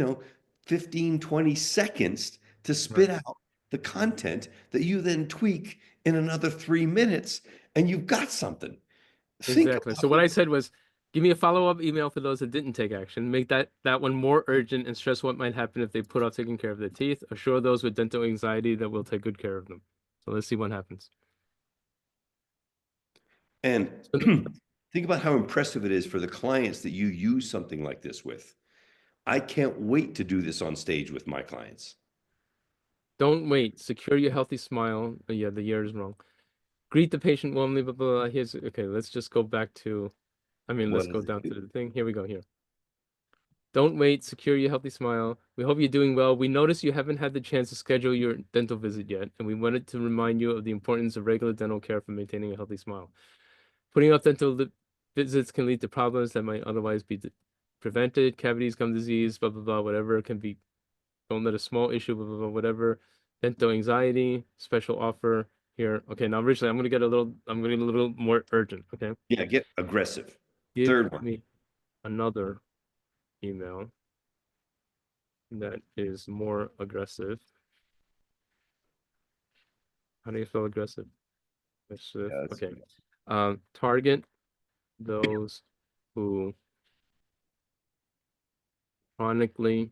15, 20 seconds to right. spit out the content that you then tweak in another 3 minutes and you've got something. Think Exactly. about So what I said was, give me a follow-up email for those that didn't take action. Make that one more urgent and stress what might happen if they put off taking care of their teeth. Assure those with dental anxiety that we'll take good care of them. So let's see what happens. and So think about how impressive it is for the clients that you use something like this with. I can't wait to do this on stage with my clients. don't wait. Secure your healthy smile. Yeah, the year is wrong. Greet the patient warmly, blah, blah, blah. Here's, okay, let's just go back to, let's What go does it down to do? the thing. Here we go, here. Don't wait, secure your healthy smile. We hope you're doing well. We notice you haven't had the chance to schedule your dental visit yet, and we wanted to remind you of the importance of regular dental care for maintaining a healthy smile. Putting off visits can lead to problems that might otherwise be prevented. Cavities, gum disease, blah, blah, blah, whatever can be, don't let a small issue, blah, blah, blah, whatever. Dental anxiety, special offer here. Okay, now originally I'm gonna get a little more urgent. Okay. Yeah, get aggressive. Give Third one. me another email that is more aggressive. How do you spell aggressive? Aggressive. Yeah, that's Okay. Target those who chronically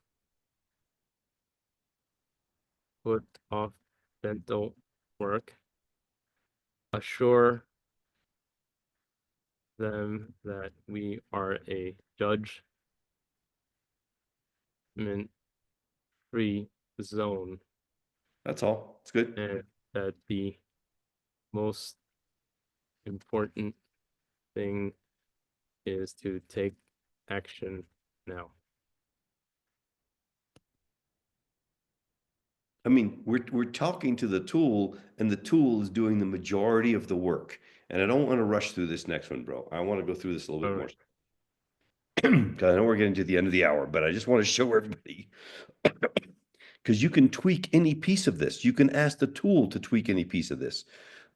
put off dental work. Assure them that we are a judgment-free zone that's all. It's good. and that the most important thing is to take action now. I mean, we're talking to the tool, and the tool is doing the majority of the work. And I don't want to rush through this next one, bro. I want to go through this a little All bit more. right. Because I know we're getting to the end of the hour, but I just want to show everybody because you can tweak any piece of this. You can ask the tool to tweak any piece of this.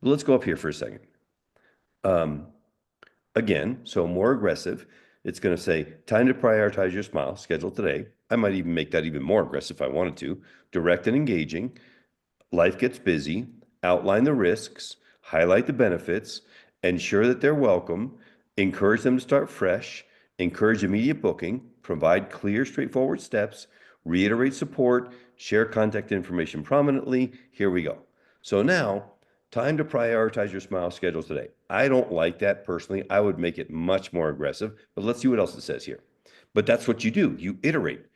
But let's go up here for a second. Um, Again, so more aggressive. It's going to say, time to prioritize your smile, schedule today. I might even make that even more aggressive if I wanted to. Direct and engaging. Life gets busy. Outline the risks. Highlight the benefits. Ensure that they're welcome. Encourage them to start fresh. Encourage immediate booking. Provide clear, straightforward steps. Reiterate support. Share contact information prominently. Here we go. So now, time to prioritize your smile schedule today. I don't like that personally. I would make it much more aggressive, but let's see what else it says here. But that's what you do. You iterate.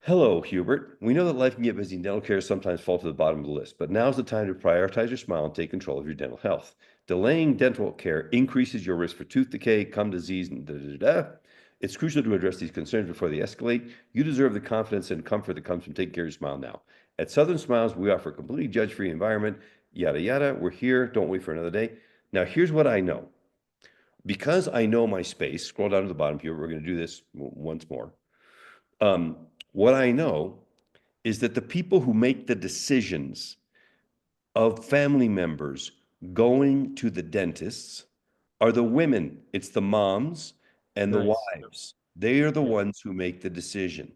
Hello, Hubert. We know that life can get busy and dental care sometimes fall to the bottom of the list, but now's the time to prioritize your smile and take control of your dental health. Delaying dental care increases your risk for tooth decay, gum disease, and da da da. It's crucial to address these concerns before they escalate. You deserve the confidence and comfort that comes from taking care of your smile now. At Southern Smiles, we offer a completely judge-free environment, yada yada. We're here. Don't wait for another day. Now, here's what I know. Because I know my space, scroll down to the bottom here. We're going to do this once more. What I know is that the people who make the decisions of family members going to the dentists are the women. It's the moms and the Nice. wives. They are the Yeah. ones who make the decision.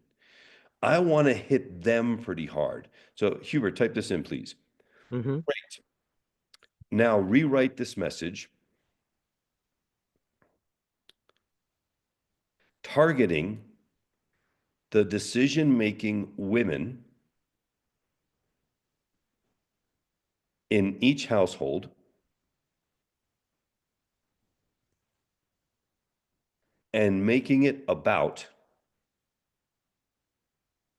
I want to hit them pretty hard. So, Hubert, type this in, please. Mm-hmm. Great. Now, rewrite this message targeting the decision-making women in each household and making it about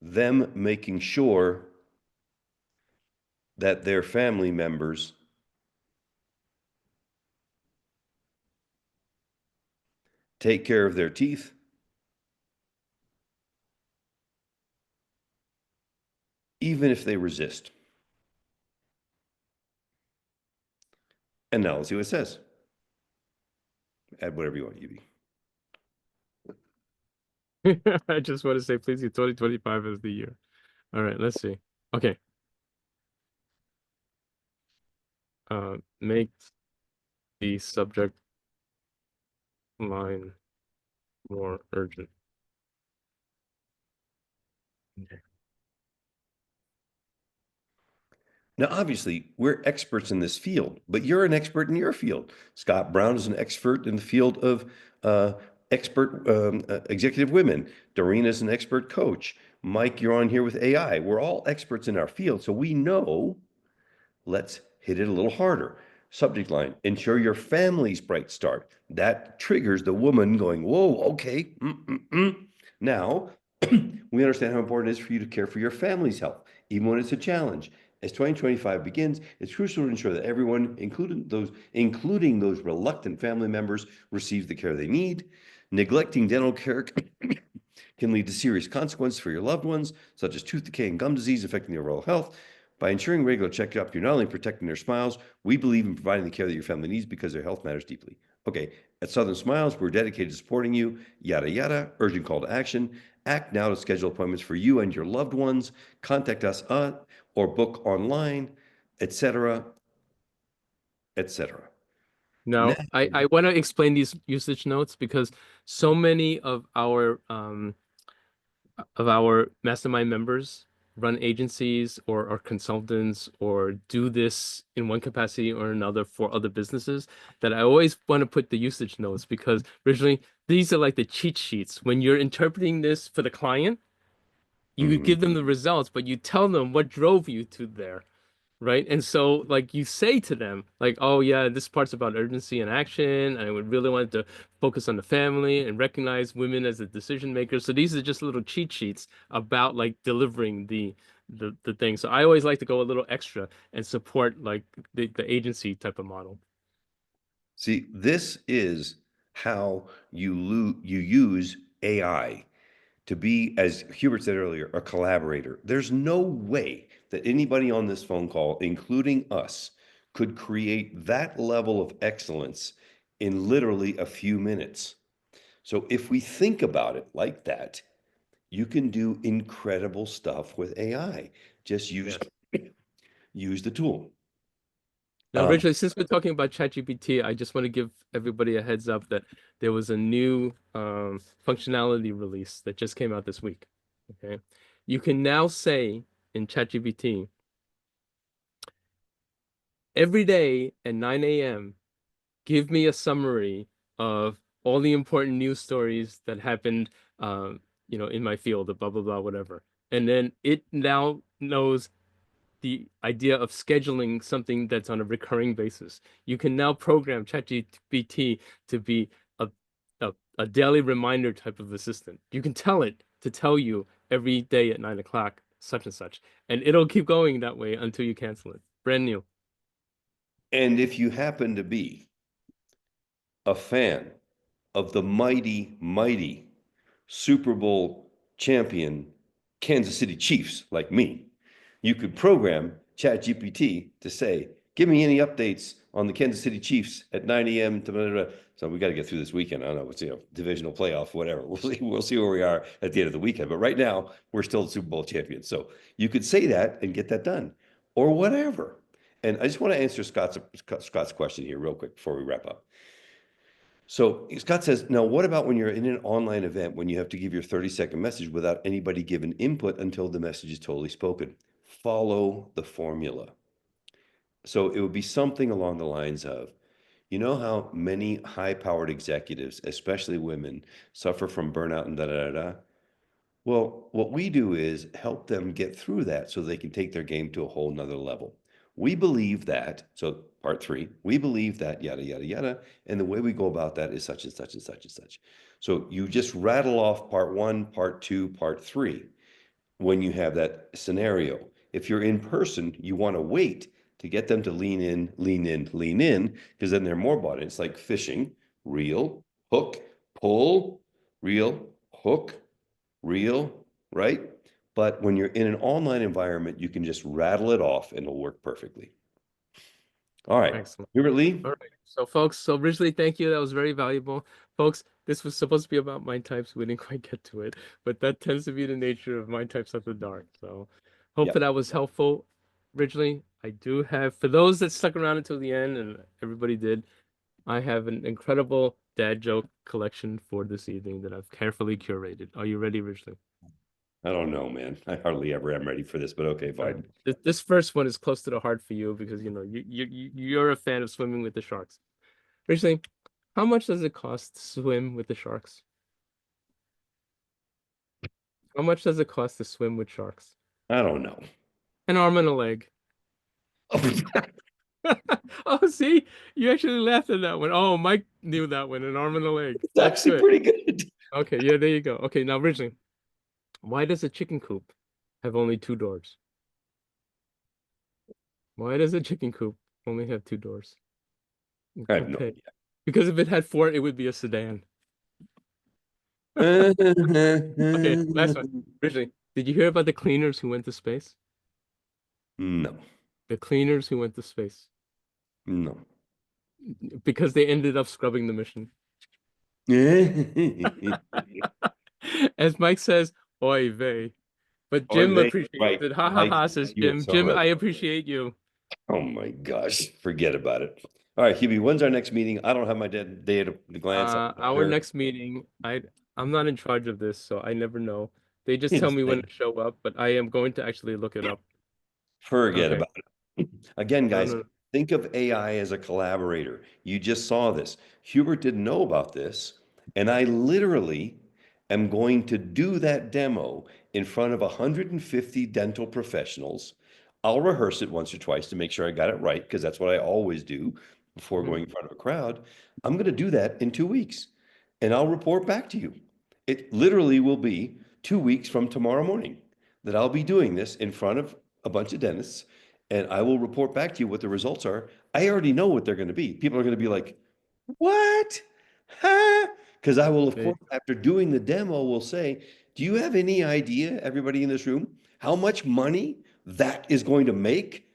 them making sure that their family members take care of their teeth, even if they resist. And now let's see what it says. Add whatever you want, Evie. I just want to say, please, 2025 is the year. All right, let's see. Okay. Make the subject line more urgent. Okay. Now, obviously, we're experts in this field, but you're an expert in your field. Scott Brown is an expert in the field of expert executive women. Doreen is an expert coach. Mike, you're on here with AI. We're all experts in our field, so we know. Let's hit it a little harder. Subject line, ensure your family's bright start. That triggers the woman going, whoa, okay. Now, we understand how important it is for you to care for your family's health, even when it's a challenge. As 2025 begins, it's crucial to ensure that everyone, including those reluctant family members, receives the care they need. Neglecting dental care can lead to serious consequences for your loved ones, such as tooth decay and gum disease affecting their oral health. By ensuring regular checkup, you're not only protecting their smiles, we believe in providing the care that your family needs because their health matters deeply. Okay, at Southern Smiles, we're dedicated to supporting you, yada, yada, urgent call to action. Act now to schedule appointments for you and your loved ones. Contact us or book online, etc., etc. Now, Now, I want to explain these usage notes because so many of our mastermind members run agencies or consultants or do this in one capacity or another for other businesses that I always want to put the usage notes because originally these are like the cheat sheets. When you're interpreting this for the client, you mhm. give them the results, but you tell them what drove you to there. Right. And so, like, you say to them, like, oh, yeah, this part's about urgency and action. I would really want to focus on the family and recognize women as the decision makers. So these are just little cheat sheets about like delivering the thing. So I always like to go a little extra and support like the agency type of model. See, this is how you use AI to be, as Hubert said earlier, a collaborator. There's no way that anybody on this phone call, including us, could create that level of excellence in literally a few minutes. So if we think about it like that, you can do incredible stuff with AI. Just use Yes. use the tool. Now, Richard, since we're talking about ChatGPT, I just want to give everybody a heads up that there was a new functionality release that just came out this week. Okay. You can now say in ChatGPT, every day at 9 a.m., give me a summary of all the important news stories that happened, in my field, or blah, blah, blah, whatever. And then it now knows the idea of scheduling something that's on a recurring basis. You can now program ChatGPT to be a, a daily reminder type of assistant. You can tell it to tell you every day at 9 o'clock, such and such, and it'll keep going that way until you cancel it. Brand new. And if you happen to be a fan of the mighty, mighty Super Bowl champion Kansas City Chiefs like me, you could program ChatGPT to say, give me any updates on the Kansas City Chiefs at 9 a.m. So we got to get through this weekend. I don't know, it's divisional playoff, whatever. We'll see where we are at the end of the weekend. But right now, we're still the Super Bowl champions. So you could say that and get that done, or whatever. And I just want to answer Scott's question here real quick before we wrap up. So Scott says, now what about when you're in an online event when you have to give your 30-second message without anybody giving input until the message is totally spoken? Follow the formula. So it would be something along the lines of, you know how many high-powered executives, especially women, suffer from burnout and da da da da? Well, what we do is help them get through that so they can take their game to a whole nother level. We believe that, so part three, we believe that yada, yada, yada. And the way we go about that is such and such and such and such. So you just rattle off part one, part two, part three when you have that scenario. If you're in person, you want to wait to get them to lean in, lean in, lean in, because then they're more bought in. It's like fishing, reel, hook, pull, reel, hook, real, right? But when you're in an online environment, you can just rattle it off and it'll work perfectly. All right. Excellent. Hubert Lee, All right. So, folks, so originally, thank you. That was very valuable. Folks, this was supposed to be about mind types. We didn't quite get to it, but that tends to be the nature of mind types after dark. So, hope yeah, that was helpful. Originally, I do have, for those that stuck around until the end, and everybody did, I have an incredible dad joke collection for this evening that I've carefully curated. Are you ready, originally? I don't know, man. I hardly ever am ready for this, but okay, All right. fine. This first one is close to the heart for you because you're a fan of swimming with the sharks. Originally, how much does it cost to swim with the sharks? How much does it cost to swim with sharks? I don't know. An arm and a leg. Oh, see, you actually laughed at that one. Oh, Mike knew that one. An arm and a leg. It's That's actually good. pretty good. Okay, yeah, there you go. Okay, now originally, why does a chicken coop have only two doors? Why does a chicken coop only have two doors? I have no Coupe. Because if it had four, it would be a sedan. Okay, last one. idea. Originally, did you hear about the cleaners who went to space? No, The cleaners who went to space. no. Because they ended up scrubbing the mission. As Mike says, oy vey. But Oy Jim vey, appreciates right. it. Ha ha Mike, ha, says you are Jim. so Jim, right. I appreciate you. Oh my gosh, forget about it. All right, Hubie, when's our next meeting? I don't have my day at a glance. I'm not Our sure. next meeting, I'm not in charge of this, so I never know. They just tell It's me when late. to show up, but I am going to actually look it up. Forget Okay. about it. Again, No, guys, no, no. think of AI as a collaborator. You just saw this. Hubert didn't know about this, and I literally am going to do that demo in front of 150 dental professionals. I'll rehearse it once or twice to make sure I got it right, because that's what I always do before Mhm. going in front of a crowd. I'm going to do that in 2 weeks, and I'll report back to you. It literally will be 2 weeks from tomorrow morning that I'll be doing this in front of a bunch of dentists, and I will report back to you what the results are. I already know what they're going to be. People are going to be like, what? Huh? Because I will, of They, course, after doing the demo, will say, do you have any idea, everybody in this room, how much money that is going to make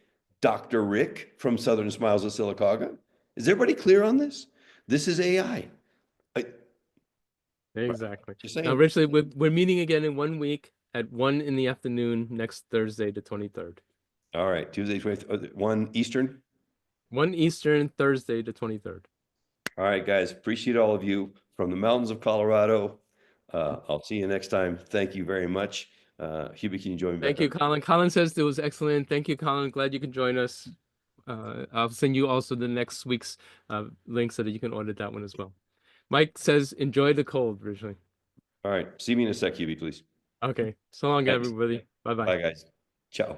Dr. Rick from Southern Smiles of Silicaga? Is everybody clear on this? This is AI. exactly. Just Now, saying. Richly, we're meeting again in 1 week at 1 in the afternoon next Thursday, the 23rd. All right, Tuesday, 1 Eastern. 1 Eastern, Thursday, the 23rd. All right, guys, appreciate all of you from the mountains of Colorado. I'll see you next time. Thank you very much. Hubie, can you join me back Thank on? you, Colin. Colin says it was excellent. Thank you, Colin. Glad you can join us. I'll send you also the next week's link so that you can order that one as well. Mike says, enjoy the cold, originally. All right, see me in a sec, Hubie, please. Okay. So long, Thanks. everybody. Bye bye. Bye, guys. Ciao.